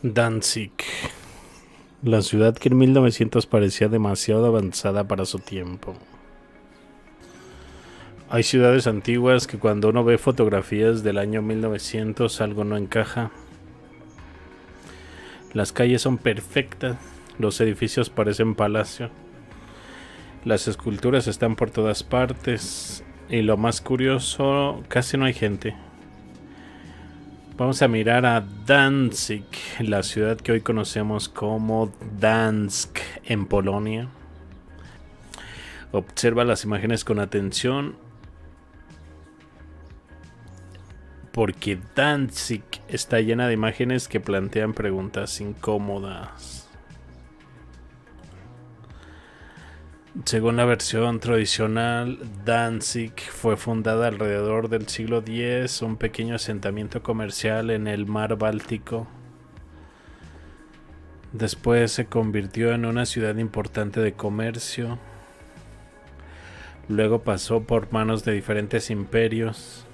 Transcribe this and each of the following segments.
Danzig, la ciudad que en 1900 parecía demasiado avanzada para su tiempo. Hay ciudades antiguas que cuando uno ve fotografías del año 1900 algo no encaja. Las calles son perfectas, los edificios parecen palacio, las esculturas están por todas partes y lo más curioso, casi no hay gente. Vamos a mirar a Danzig, la ciudad que hoy conocemos como Dansk en Polonia. Observa las imágenes con atención porque Danzig está llena de imágenes que plantean preguntas incómodas. Según la versión tradicional, Danzig fue fundada alrededor del siglo X, un pequeño asentamiento comercial en el mar Báltico. Después se convirtió en una ciudad importante de comercio. Luego pasó por manos de diferentes imperios: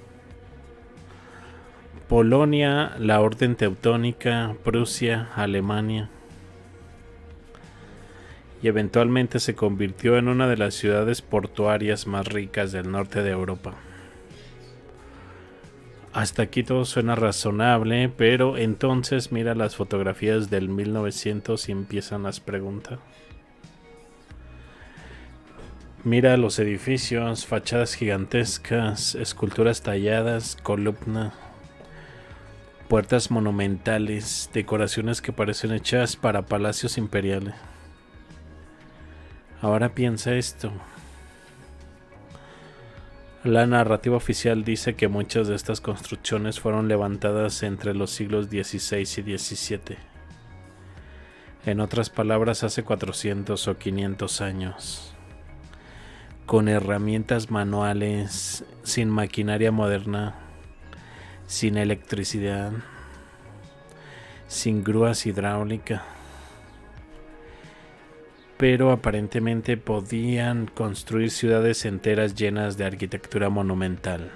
Polonia, la Orden Teutónica, Prusia, Alemania. Y eventualmente se convirtió en una de las ciudades portuarias más ricas del norte de Europa. Hasta aquí todo suena razonable, pero entonces mira las fotografías del 1900 y empiezan las preguntas. Mira los edificios, fachadas gigantescas, esculturas talladas, columnas, puertas monumentales, decoraciones que parecen hechas para palacios imperiales. Ahora piensa esto. La narrativa oficial dice que muchas de estas construcciones fueron levantadas entre los siglos XVI y XVII. En otras palabras, hace 400 o 500 años. Con herramientas manuales, sin maquinaria moderna, sin electricidad, sin grúas hidráulicas. Pero aparentemente podían construir ciudades enteras llenas de arquitectura monumental.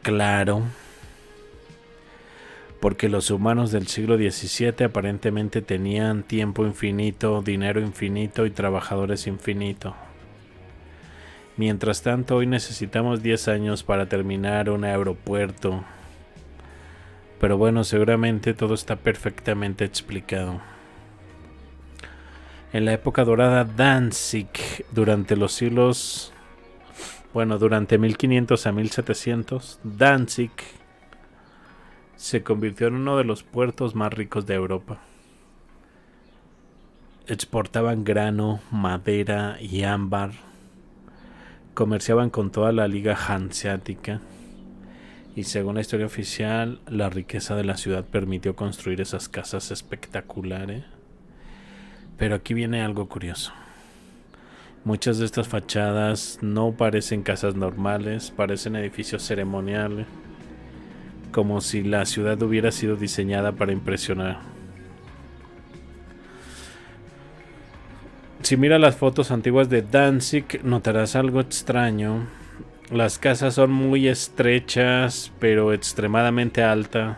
Claro, porque los humanos del siglo XVII aparentemente tenían tiempo infinito, dinero infinito y trabajadores infinito. Mientras tanto, hoy necesitamos 10 años para terminar un aeropuerto. Pero bueno, seguramente todo está perfectamente explicado. En la época dorada Danzig, durante 1500 a 1700, Danzig se convirtió en uno de los puertos más ricos de Europa. Exportaban grano, madera y ámbar. Comerciaban con toda la liga hanseática. Y según la historia oficial, la riqueza de la ciudad permitió construir esas casas espectaculares. Pero aquí viene algo curioso. Muchas de estas fachadas no parecen casas normales, parecen edificios ceremoniales, como si la ciudad hubiera sido diseñada para impresionar. Si miras las fotos antiguas de Danzig, notarás algo extraño. Las casas son muy estrechas, pero extremadamente altas.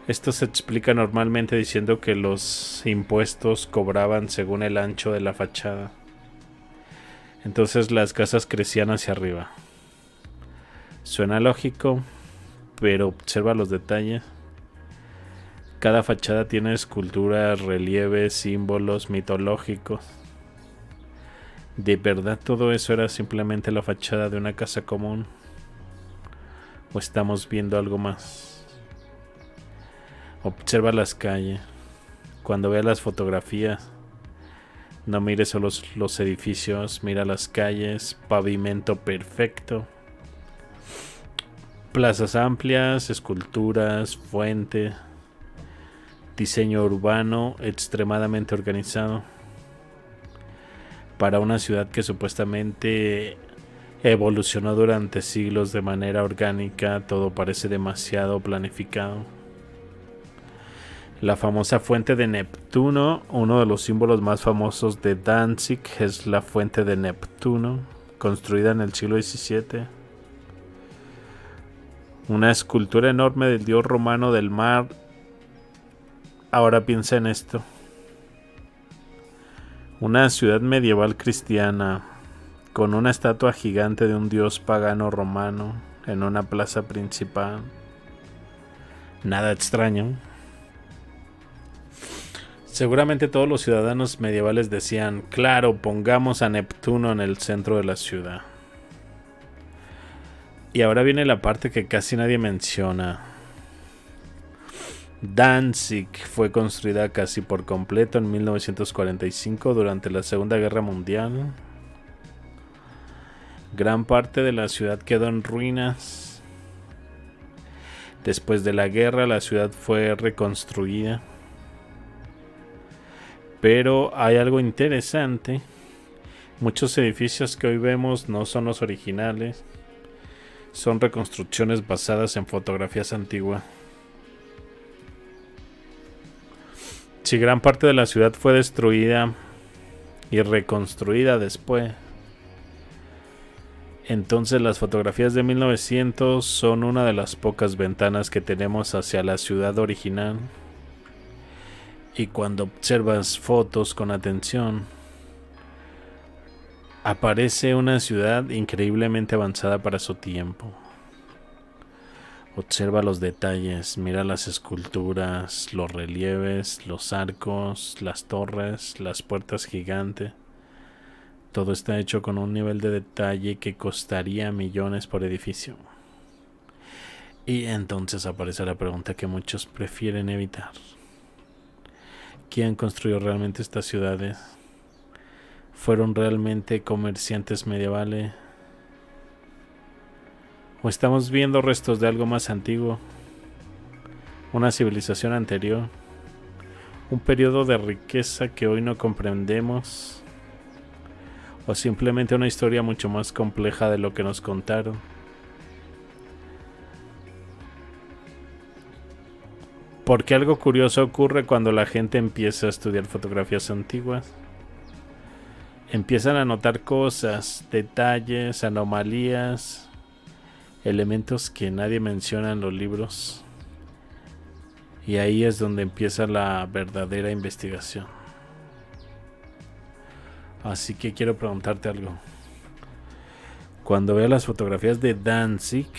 Esto se explica normalmente diciendo que los impuestos cobraban según el ancho de la fachada. Entonces las casas crecían hacia arriba. Suena lógico, pero observa los detalles. Cada fachada tiene esculturas, relieves, símbolos mitológicos. ¿De verdad todo eso era simplemente la fachada de una casa común? ¿O estamos viendo algo más? Observa las calles. Cuando veas las fotografías, no mires solo los edificios, mira las calles, pavimento perfecto, plazas amplias, esculturas, fuentes, diseño urbano extremadamente organizado. Para una ciudad que supuestamente evolucionó durante siglos de manera orgánica, todo parece demasiado planificado. La famosa fuente de Neptuno, uno de los símbolos más famosos de Danzig, es la fuente de Neptuno, construida en el siglo XVII. Una escultura enorme del dios romano del mar. Ahora piensa en esto. Una ciudad medieval cristiana con una estatua gigante de un dios pagano romano en una plaza principal. Nada extraño. Seguramente todos los ciudadanos medievales decían, claro, pongamos a Neptuno en el centro de la ciudad. Y ahora viene la parte que casi nadie menciona. Danzig fue construida casi por completo en 1945 durante la Segunda Guerra Mundial. Gran parte de la ciudad quedó en ruinas. Después de la guerra, la ciudad fue reconstruida. Pero hay algo interesante. Muchos edificios que hoy vemos no son los originales. Son reconstrucciones basadas en fotografías antiguas. Si gran parte de la ciudad fue destruida y reconstruida después, entonces las fotografías de 1900 son una de las pocas ventanas que tenemos hacia la ciudad original. Y cuando observas fotos con atención, aparece una ciudad increíblemente avanzada para su tiempo. Observa los detalles, mira las esculturas, los relieves, los arcos, las torres, las puertas gigantes. Todo está hecho con un nivel de detalle que costaría millones por edificio. Y entonces aparece la pregunta que muchos prefieren evitar. ¿Quién construyó realmente estas ciudades? ¿Fueron realmente comerciantes medievales? ¿O estamos viendo restos de algo más antiguo? ¿Una civilización anterior? ¿Un periodo de riqueza que hoy no comprendemos? ¿O simplemente una historia mucho más compleja de lo que nos contaron? Porque algo curioso ocurre cuando la gente empieza a estudiar fotografías antiguas. Empiezan a notar cosas, detalles, anomalías, elementos que nadie menciona en los libros. Y ahí es donde empieza la verdadera investigación. Así que quiero preguntarte algo. Cuando veas las fotografías de Danzig,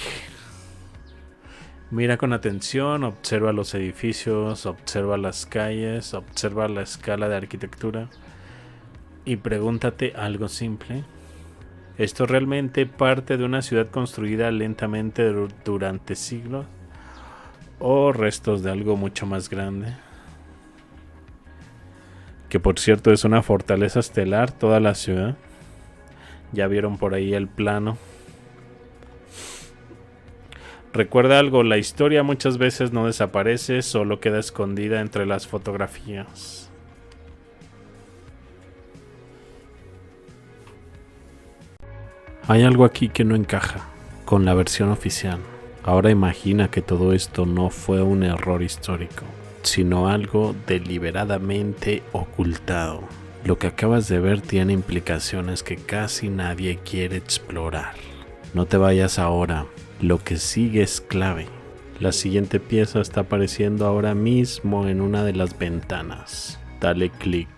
mira con atención, observa los edificios, observa las calles, observa la escala de arquitectura y pregúntate algo simple. ¿Esto realmente parte de una ciudad construida lentamente durante siglos? ¿O restos de algo mucho más grande? Que por cierto es una fortaleza estelar toda la ciudad. Ya vieron por ahí el plano. Recuerda algo, la historia muchas veces no desaparece, solo queda escondida entre las fotografías. Hay algo aquí que no encaja con la versión oficial. Ahora imagina que todo esto no fue un error histórico, sino algo deliberadamente ocultado. Lo que acabas de ver tiene implicaciones que casi nadie quiere explorar. No te vayas ahora. Lo que sigue es clave. La siguiente pieza está apareciendo ahora mismo en una de las ventanas. Dale clic.